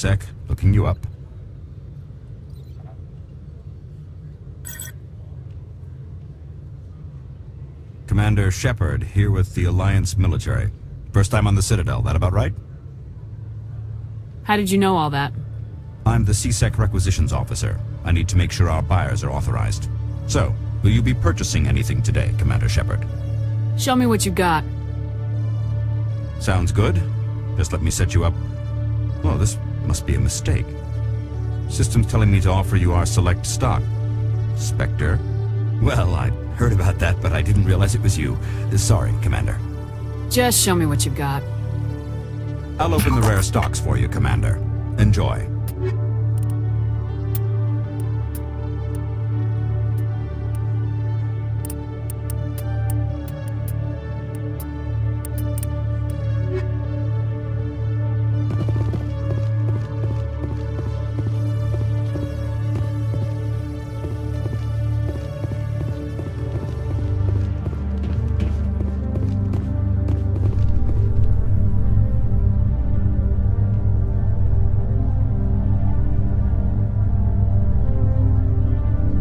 sec. Looking you up. Commander Shepard, here with the Alliance military. First time on the Citadel, that about right? How did you know all that? I'm the CSEC requisitions officer. I need to make sure our buyers are authorized. So, will you be purchasing anything today, Commander Shepard? Show me what you got. Sounds good. Just let me set you up. Oh, this must be a mistake. System's telling me to offer you our select stock. Spectre. Well, I heard about that, but I didn't realize it was you. Sorry, Commander. Just show me what you got. I'll open the rare stocks for you, Commander. Enjoy.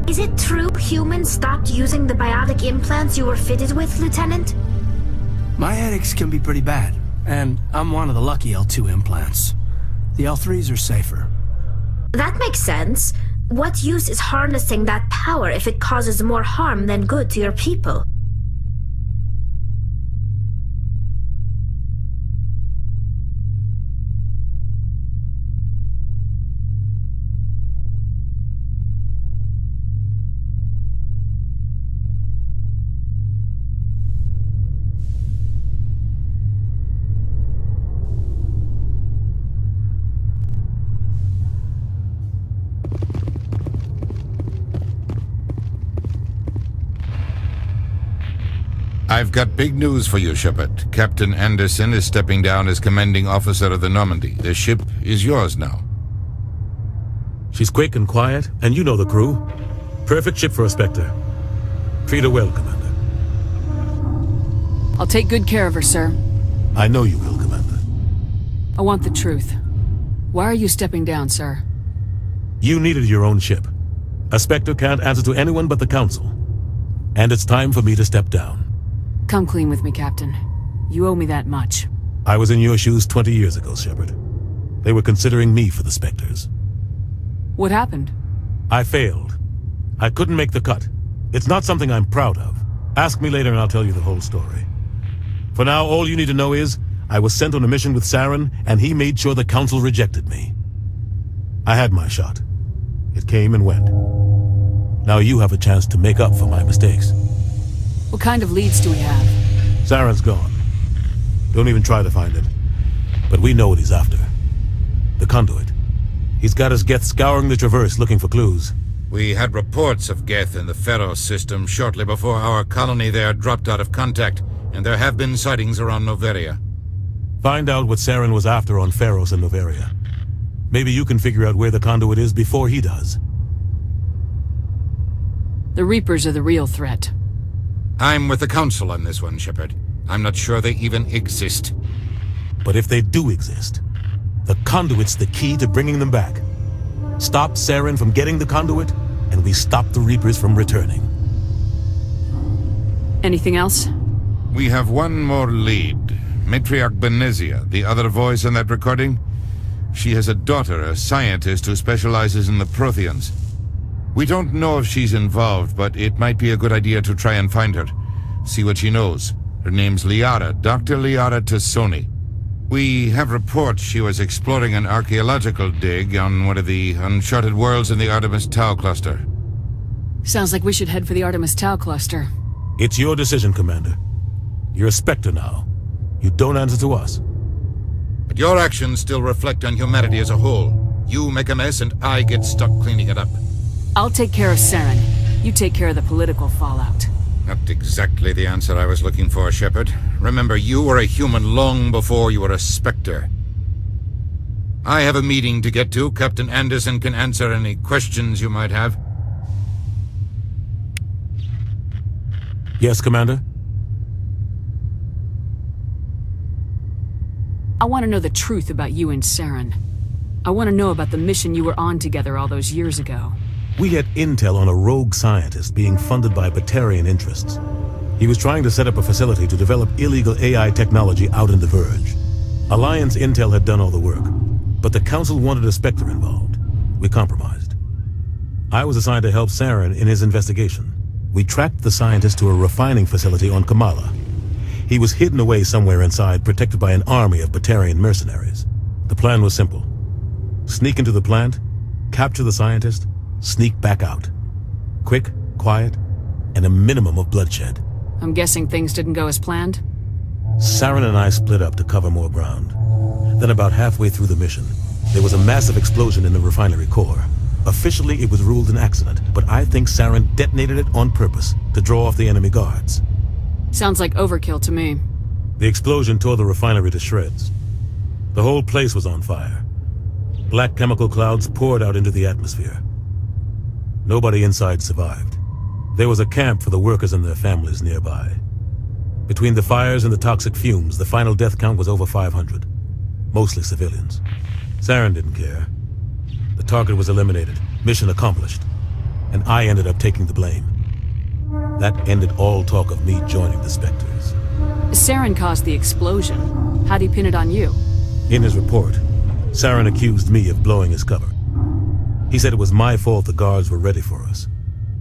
Is it true humans stopped using the biotic implants you were fitted with, Lieutenant? My headaches can be pretty bad, and I'm one of the lucky L2 implants. The L3s are safer. That makes sense. What use is harnessing that power if it causes more harm than good to your people? I've got big news for you, Shepard. Captain Anderson is stepping down as commanding officer of the Normandy. The ship is yours now. She's quick and quiet, and you know the crew. Perfect ship for a Spectre. Treat her well, Commander. I'll take good care of her, sir. I know you will, Commander. I want the truth. Why are you stepping down, sir? You needed your own ship. A Spectre can't answer to anyone but the Council. And it's time for me to step down. Come clean with me, Captain. You owe me that much. I was in your shoes 20 years ago, Shepard. They were considering me for the Spectres. What happened? I failed. I couldn't make the cut. It's not something I'm proud of. Ask me later and I'll tell you the whole story. For now, all you need to know is, I was sent on a mission with Saren, and he made sure the Council rejected me. I had my shot. It came and went. Now you have a chance to make up for my mistakes. What kind of leads do we have? Saren's gone. Don't even try to find him. But we know what he's after. The conduit. He's got his Geth scouring the Traverse looking for clues. We had reports of Geth in the Pharos system shortly before our colony there dropped out of contact, and there have been sightings around Noveria. Find out what Saren was after on Pharos and Noveria. Maybe you can figure out where the conduit is before he does. The Reapers are the real threat. I'm with the Council on this one, Shepard. I'm not sure they even exist. But if they do exist, the conduit's the key to bringing them back. Stop Saren from getting the conduit, and we stop the Reapers from returning. Anything else? We have one more lead. Matriarch Benezia, the other voice in that recording. She has a daughter, a scientist who specializes in the Protheans. We don't know if she's involved, but it might be a good idea to try and find her. See what she knows. Her name's Liara, Dr. Liara Tassoni. We have reports she was exploring an archaeological dig on one of the uncharted worlds in the Artemis Tau cluster. Sounds like we should head for the Artemis Tau cluster. It's your decision, Commander. You're a Spectre now. You don't answer to us. But your actions still reflect on humanity as a whole. You make a mess and I get stuck cleaning it up. I'll take care of Saren. You take care of the political fallout. Not exactly the answer I was looking for, Shepard. Remember, you were a human long before you were a Spectre. I have a meeting to get to. Captain Anderson can answer any questions you might have. Yes, Commander? I want to know the truth about you and Saren. I want to know about the mission you were on together all those years ago. We had intel on a rogue scientist being funded by Batarian interests. He was trying to set up a facility to develop illegal AI technology out in the Verge. Alliance intel had done all the work, but the Council wanted a Spectre involved. We compromised. I was assigned to help Saren in his investigation. We tracked the scientist to a refining facility on Kamala. He was hidden away somewhere inside, protected by an army of Batarian mercenaries. The plan was simple. Sneak into the plant, capture the scientist, sneak back out. Quick, quiet, and a minimum of bloodshed. I'm guessing things didn't go as planned? Saren and I split up to cover more ground. Then about halfway through the mission, there was a massive explosion in the refinery core. Officially, it was ruled an accident, but I think Saren detonated it on purpose to draw off the enemy guards. Sounds like overkill to me. The explosion tore the refinery to shreds. The whole place was on fire. Black chemical clouds poured out into the atmosphere. Nobody inside survived. There was a camp for the workers and their families nearby. Between the fires and the toxic fumes, the final death count was over 500. Mostly civilians. Saren didn't care. The target was eliminated, mission accomplished, and I ended up taking the blame. That ended all talk of me joining the Spectres. Saren caused the explosion. How'd he pin it on you? In his report, Saren accused me of blowing his cover. He said it was my fault the guards were ready for us.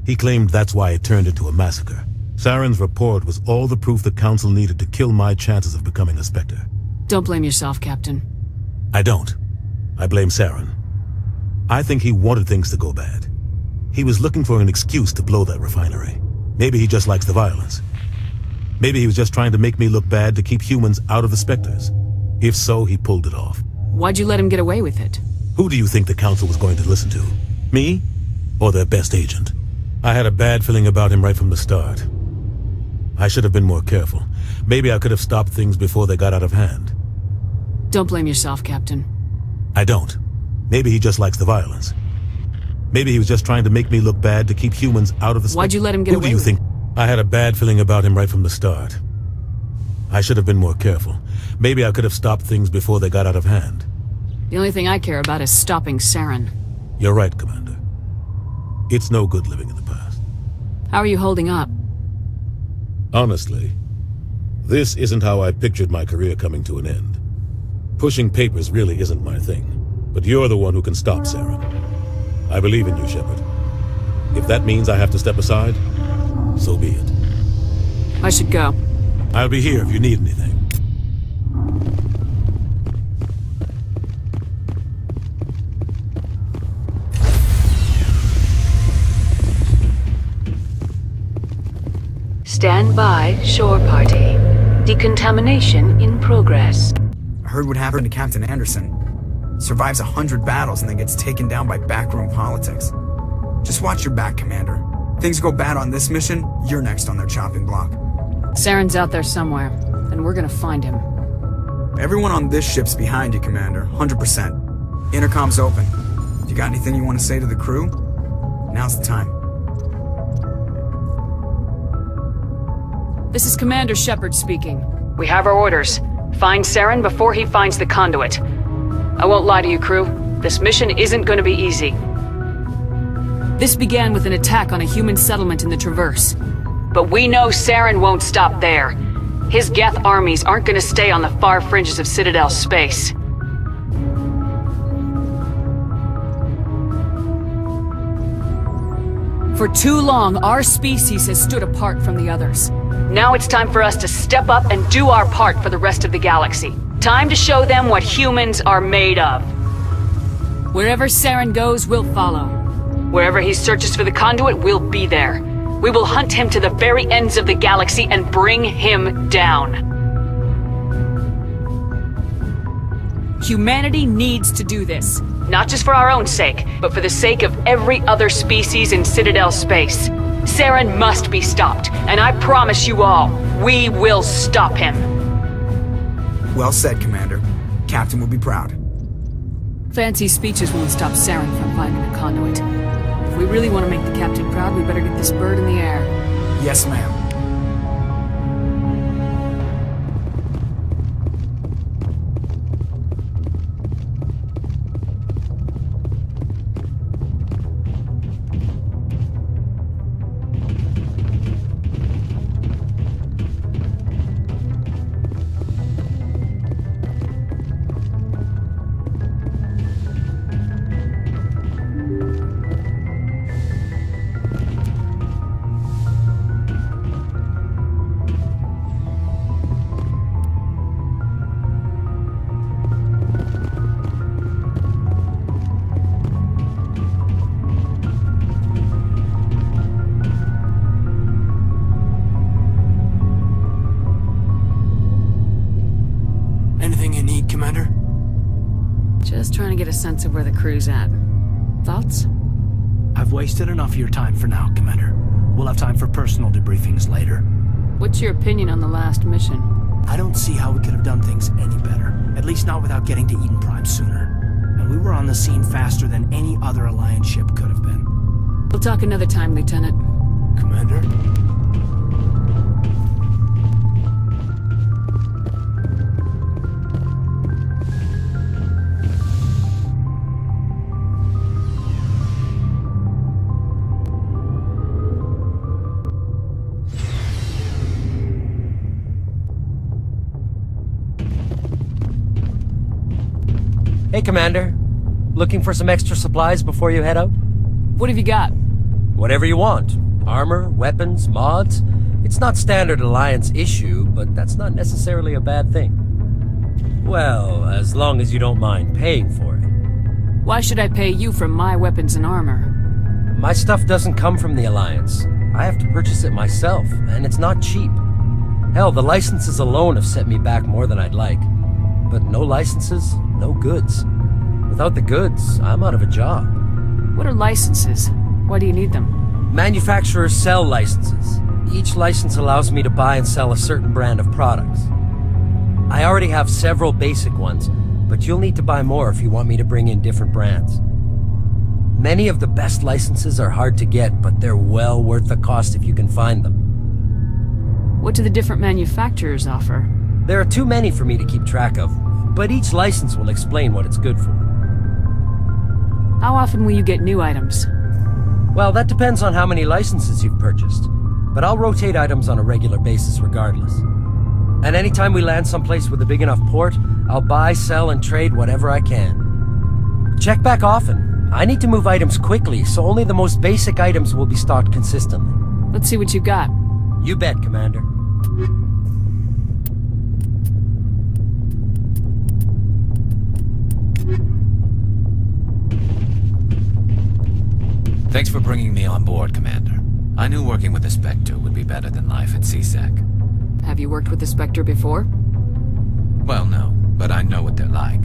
He claimed that's why it turned into a massacre. Saren's report was all the proof the Council needed to kill my chances of becoming a Spectre. Don't blame yourself, Captain. I don't. I blame Saren. I think he wanted things to go bad. He was looking for an excuse to blow that refinery. Maybe he just likes the violence. Maybe he was just trying to make me look bad to keep humans out of the Spectres. If so, he pulled it off. Why'd you let him get away with it? Who do you think the Council was going to listen to? Me? Or their best agent? I had a bad feeling about him right from the start. I should have been more careful. Maybe I could have stopped things before they got out of hand. Don't blame yourself, Captain. I don't. Maybe he just likes the violence. Maybe he was just trying to make me look bad to keep humans out of the... Why'd you let him get away Who do you with think? I had a bad feeling about him right from the start. I should have been more careful. Maybe I could have stopped things before they got out of hand. The only thing I care about is stopping Saren. You're right, Commander. It's no good living in the past. How are you holding up? Honestly, this isn't how I pictured my career coming to an end. Pushing papers really isn't my thing, but you're the one who can stop Saren. I believe in you, Shepard. If that means I have to step aside, so be it. I should go. I'll be here if you need anything. Stand by, shore party. Decontamination in progress. I heard what happened to Captain Anderson. Survives 100 battles and then gets taken down by backroom politics. Just watch your back, Commander. Things go bad on this mission, you're next on their chopping block. Saren's out there somewhere, and we're gonna find him. Everyone on this ship's behind you, Commander. 100%. Intercom's open. If you got anything you want to say to the crew, now's the time. This is Commander Shepard speaking. We have our orders. Find Saren before he finds the conduit. I won't lie to you, crew. This mission isn't going to be easy. This began with an attack on a human settlement in the Traverse. But we know Saren won't stop there. His Geth armies aren't going to stay on the far fringes of Citadel space. For too long, our species has stood apart from the others. Now it's time for us to step up and do our part for the rest of the galaxy. Time to show them what humans are made of. Wherever Saren goes, we'll follow. Wherever he searches for the conduit, we'll be there. We will hunt him to the very ends of the galaxy and bring him down. Humanity needs to do this. Not just for our own sake, but for the sake of every other species in Citadel space. Saren must be stopped, and I promise you all, we will stop him. Well said, Commander. Captain will be proud. Fancy speeches won't stop Saren from finding a conduit. If we really want to make the Captain proud, we better get this bird in the air. Yes, ma'am. Just trying to get a sense of where the crew's at. Thoughts? I've wasted enough of your time for now, Commander. We'll have time for personal debriefings later. What's your opinion on the last mission? I don't see how we could have done things any better. At least not without getting to Eden Prime sooner. And we were on the scene faster than any other Alliance ship could have been. We'll talk another time, Lieutenant. Commander? Hey, Commander. Looking for some extra supplies before you head out? What have you got? Whatever you want. Armor, weapons, mods. It's not standard Alliance issue, but that's not necessarily a bad thing. Well, as long as you don't mind paying for it. Why should I pay you for my weapons and armor? My stuff doesn't come from the Alliance. I have to purchase it myself, and it's not cheap. Hell, the licenses alone have set me back more than I'd like. But no licenses, no goods. Without the goods, I'm out of a job. What are licenses? Why do you need them? Manufacturers sell licenses. Each license allows me to buy and sell a certain brand of products. I already have several basic ones, but you'll need to buy more if you want me to bring in different brands. Many of the best licenses are hard to get, but they're well worth the cost if you can find them. What do the different manufacturers offer? There are too many for me to keep track of, but each license will explain what it's good for. How often will you get new items? Well, that depends on how many licenses you've purchased, but I'll rotate items on a regular basis regardless. And anytime we land someplace with a big enough port, I'll buy, sell, and trade whatever I can. Check back often. I need to move items quickly, so only the most basic items will be stocked consistently. Let's see what you've got. You bet, Commander. Thanks for bringing me on board, Commander. I knew working with the Spectre would be better than life at CSEC. Have you worked with the Spectre before? Well, no, but I know what they're like.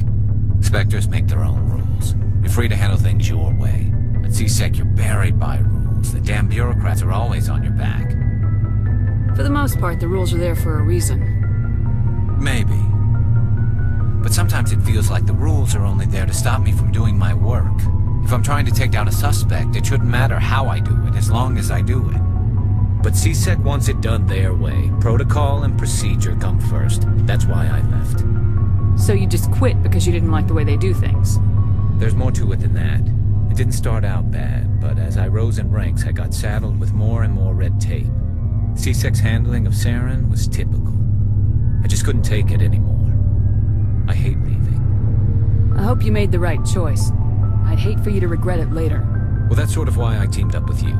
Spectres make their own rules. You're free to handle things your way. At CSEC, you're buried by rules. The damn bureaucrats are always on your back. For the most part, the rules are there for a reason. Maybe. But sometimes it feels like the rules are only there to stop me from doing my work. If I'm trying to take down a suspect, it shouldn't matter how I do it, as long as I do it. But CSEC wants it done their way. Protocol and procedure come first. That's why I left. So you just quit because you didn't like the way they do things? There's more to it than that. It didn't start out bad, but as I rose in ranks, I got saddled with more and more red tape. CSEC's handling of Saren was typical. I just couldn't take it anymore. I hate leaving. I hope you made the right choice. I'd hate for you to regret it later. Well, that's sort of why I teamed up with you.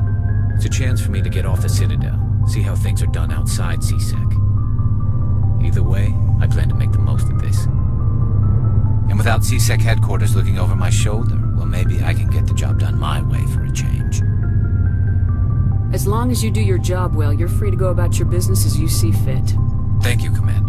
It's a chance for me to get off the Citadel, see how things are done outside CSEC. Either way, I plan to make the most of this. And without CSEC headquarters looking over my shoulder, well, maybe I can get the job done my way for a change. As long as you do your job well, you're free to go about your business as you see fit. Thank you, Commander.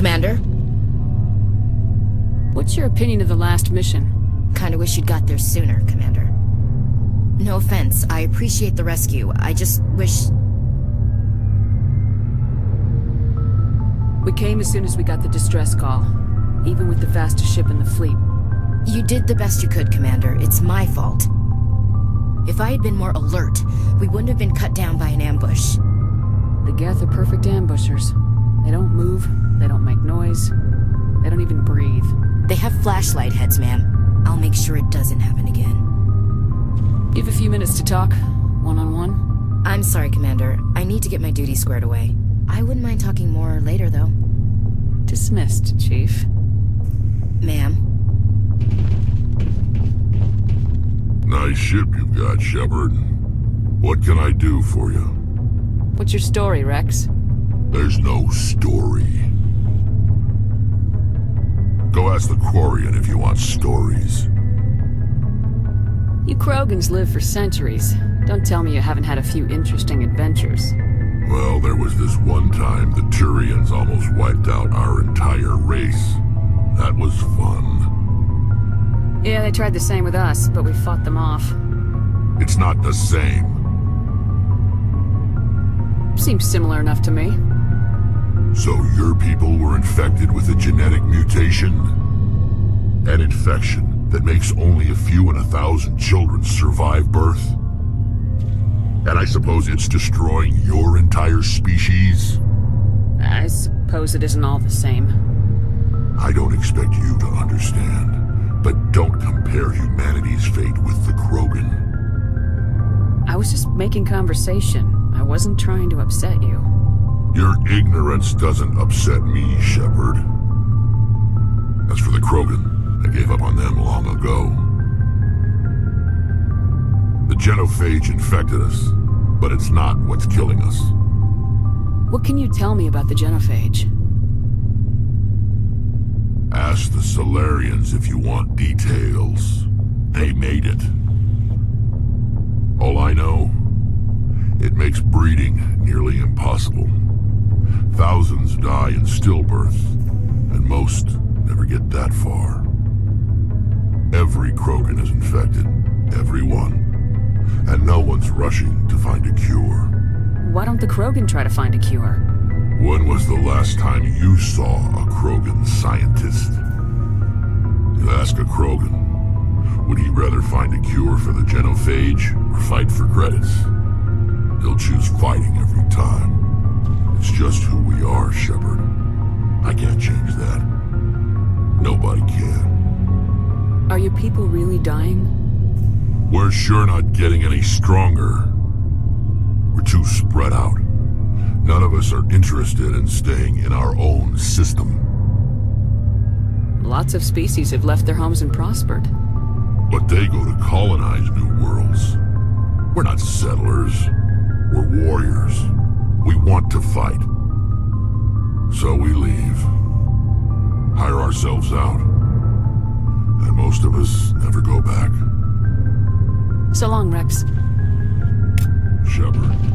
Commander? What's your opinion of the last mission? Kinda wish you'd got there sooner, Commander. No offense, I appreciate the rescue. I just wish... We came as soon as we got the distress call, even with the fastest ship in the fleet. You did the best you could, Commander. It's my fault. If I had been more alert, we wouldn't have been cut down by an ambush. The Geth are perfect ambushers. They don't move, they don't make noise, they don't even breathe. They have flashlight heads, ma'am. I'll make sure it doesn't happen again. You have a few minutes to talk, one-on-one? I'm sorry, Commander. I need to get my duty squared away. I wouldn't mind talking more later, though. Dismissed, Chief. Ma'am. Nice ship you've got, Shepard. What can I do for you? What's your story, Rex? There's no story. Go ask the Quarian if you want stories. You Krogans live for centuries. Don't tell me you haven't had a few interesting adventures. Well, there was this one time the Turians almost wiped out our entire race. That was fun. Yeah, they tried the same with us, but we fought them off. It's not the same. Seems similar enough to me. So your people were infected with a genetic mutation? An infection that makes only a few in 1,000 children survive birth? And I suppose it's destroying your entire species? I suppose it isn't all the same. I don't expect you to understand, but don't compare humanity's fate with the Krogan. I was just making conversation. I wasn't trying to upset you. Your ignorance doesn't upset me, Shepard. As for the Krogan, I gave up on them long ago. The genophage infected us, but it's not what's killing us. What can you tell me about the genophage? Ask the Solarians if you want details. They made it. All I know, it makes breeding nearly impossible. Thousands die in stillbirth, and most never get that far. Every Krogan is infected, every one. And no one's rushing to find a cure. Why don't the Krogan try to find a cure? When was the last time you saw a Krogan scientist? You ask a Krogan, would he rather find a cure for the genophage or fight for credits? He'll choose fighting every time. It's just who we are, Shepard. I can't change that. Nobody can. Are your people really dying? We're sure not getting any stronger. We're too spread out. None of us are interested in staying in our own system. Lots of species have left their homes and prospered. But they go to colonize new worlds. We're not settlers. We're warriors. We want to fight. So we leave. Hire ourselves out. And most of us never go back. So long, Rex. Shepard.